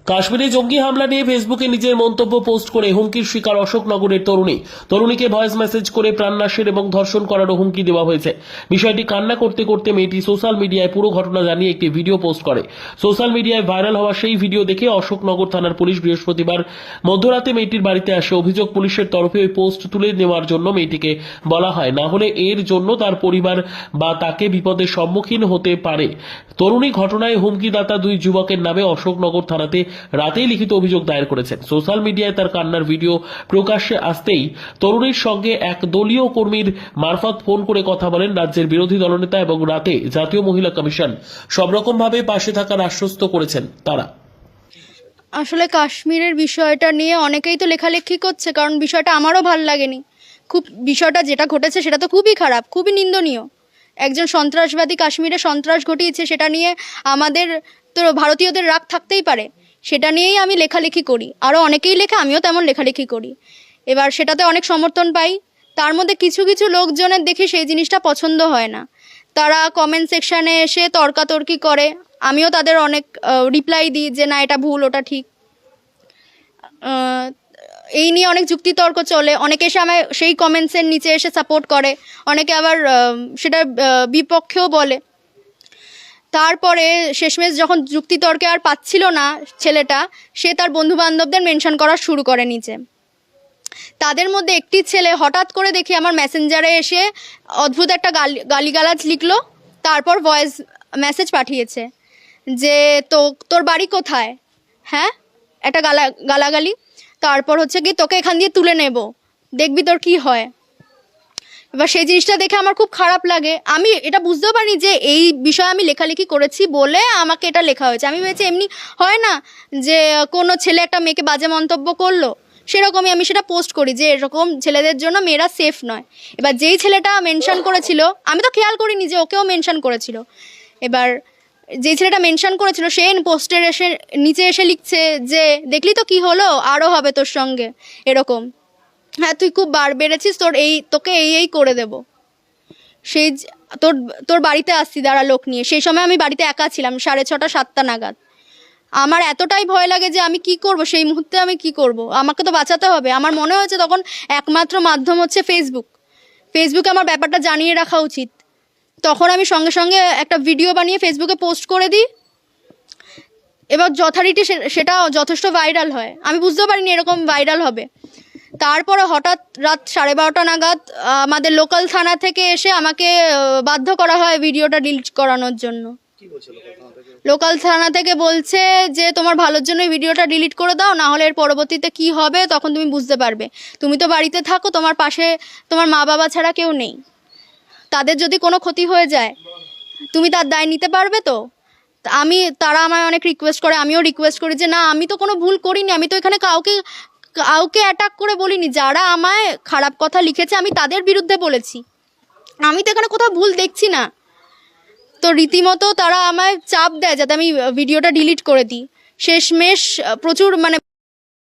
কাশ্মীরে জঙ্গি হামলা নিয়ে ফেসবুকে নিজের মন্তব্য পোস্ট করে হুমকির শিকার অশোকনগরের তরুণীকে ভয়েস মেসেজ করে প্রাণনাশের এবং ধর্ষণ করারও হুমকি দেওয়া হয়েছে। বিষয়টি কান্না করতে করতে মেয়েটি সোশ্যাল মিডিয়ায় পুরো ঘটনা জানিয়ে একটি ভিডিও পোস্ট করে। সোশ্যাল মিডিয়ায় ভাইরাল হওয়া সেই ভিডিও দেখে অশোকনগর থানার পুলিশ বৃহস্পতিবার মধ্যরাতে মেয়েটির বাড়িতে আসে। অভিযোগ, পুলিশের তরফে ওই পোস্ট তুলে নেওয়ার জন্য মেয়েটিকে বলা হয়, না হলে এর জন্য তার পরিবার বা তাকে বিপদের সম্মুখীন হতে পারে। তরুণী ঘটনায় হুমকিদাতা দুই যুবকের নামে অশোকনগর থানাতে রাতেই লিখিত অভিযোগ দায়ের করেছেন। সোশ্যাল মিডিয়ায় তার কান্নার ভিডিও প্রকাশ্যে আসতেই তরুণীর সঙ্গে এক দলীয় কর্মীর মারফত ফোন করে কথা বলেন রাজ্যের বিরোধী দলনেতা এবং রাতে জাতীয় মহিলা কমিশন। সব রকম ভাবে পাশে থাকার আশ্বস্ত করেছেন তারা। আসলে কাশ্মীরের বিষয়টা নিয়ে অনেকেই তো লেখালেখি করছে, কারণ বিষয়টা আমারও ভাল লাগেনি খুব। বিষয়টা যেটা ঘটেছে সেটা তো খুবই খারাপ, খুবই নিন্দনীয়। একজন সন্ত্রাসবাদী কাশ্মীরে সন্ত্রাস ঘটিয়েছে, সেটা নিয়ে আমাদের তো ভারতীয়দের রাগ থাকতেই পারে। সেটা নিয়েই আমি লেখালেখি করি, আরও অনেকেই লেখে, আমিও তেমন লেখালেখি করি। এবার সেটাতে অনেক সমর্থন পাই। তার মধ্যে কিছু কিছু লোকজনের দেখি সেই জিনিসটা পছন্দ হয় না, তারা কমেন্ট সেকশানে এসে তর্কাতর্কি করে। আমিও তাদের অনেক রিপ্লাই দিই যে না, এটা ভুল, ওটা ঠিক। এই নিয়ে অনেক যুক্তিতর্ক চলে। অনেকে এসে আমায় সেই কমেন্টসের নিচে এসে সাপোর্ট করে, অনেকে আবার সেটা বিপক্ষেও বলে। তারপরে শেষমেশ যখন যুক্তিতর্কে আর পাচ্ছিল না ছেলেটা, সে তার বন্ধুবান্ধবদের মেনশন করা শুরু করে নিচে। তাদের মধ্যে একটি ছেলে হঠাৎ করে দেখি আমার মেসেঞ্জারে এসে অদ্ভুত একটা গালিগালাজ লিখলো, তারপর ভয়েস মেসেজ পাঠিয়েছে যে তোর বাড়ি কোথায়, হ্যাঁ, একটা গালাগালি। তারপর হচ্ছে কি, তোকে এখান দিয়ে তুলে নেব, দেখবি তোর কি হয়। এবার সেই জিনিসটা দেখে আমার খুব খারাপ লাগে। আমি এটা বুঝতেও পারিনি যে এই বিষয়ে আমি লেখালেখি করেছি বলে আমাকে এটা লেখা হয়েছে। আমি ভেবেছি এমনি হয় না যে কোনো ছেলে একটা মেয়েকে বাজে মন্তব্য করলো, সেরকমই আমি সেটা পোস্ট করি যে এরকম ছেলেদের জন্য মেয়েরা সেফ নয়। এবার যেই ছেলেটা মেনশন করেছিল, আমি তো খেয়াল করিনি যে ওকেও মেনশন করেছিল। এবার যেই ছেলেটা মেনশন করেছিল সে পোস্টের এসে নিচে এসে লিখছে যে দেখলি তো কি হলো, আরও হবে তোর সঙ্গে এরকম, হ্যাঁ তুই খুব বার বেড়েছিস, তোকে এই করে দেব। সেই তোর বাড়িতে আসছি দাঁড়া লোক নিয়ে। সেই সময় আমি বাড়িতে একা ছিলাম, 6:30 7টা নাগাদ। আমার এতটাই ভয় লাগে যে আমি কি করব, সেই মুহূর্তে আমি কি করব, আমাকে তো বাঁচাতে হবে। আমার মনে হয়েছে তখন একমাত্র মাধ্যম হচ্ছে ফেসবুকে আমার ব্যাপারটা জানিয়ে রাখা উচিত। তখন আমি সঙ্গে সঙ্গে একটা ভিডিও বানিয়ে ফেসবুকে পোস্ট করে দিই। এবার যথারীতি সেটা যথেষ্ট ভাইরাল হয়। আমি বুঝতেও পারিনি এরকম ভাইরাল হবে। তারপরে হঠাৎ রাত 12:30 নাগাদ আমাদের লোকাল থানা থেকে এসে আমাকে বাধ্য করা হয় ভিডিওটা ডিলিট করানোর জন্য। লোকাল থানা থেকে বলছে যে তোমার ভালোর জন্যই ভিডিওটা ডিলিট করে দাও, না হলে এর পরবর্তীতে কি হবে তখন তুমি বুঝতে পারবে। তুমি তো বাড়িতে থাকো, তোমার পাশে তোমার মা বাবা ছাড়া কেউ নেই, তাদের যদি কোনো ক্ষতি হয়ে যায় তুমি তার দায় নিতে পারবে তো? তারা আমায় অনেক রিকোয়েস্ট করে, আমিও রিকোয়েস্ট করি যে না, আমি তো কোনো ভুল করিনি, আমি তো এখানে কাউকে অ্যাটাক করে বলিনি। যারা আমায় খারাপ কথা লিখেছে আমি তাদের বিরুদ্ধে বলেছি, আমি তো এখানে কোথাও ভুল দেখছি না। তো রীতিমতো তারা আমায় চাপ দেয় যাতে আমি ভিডিওটা ডিলিট করে দিই। শেষমেশ প্রচুর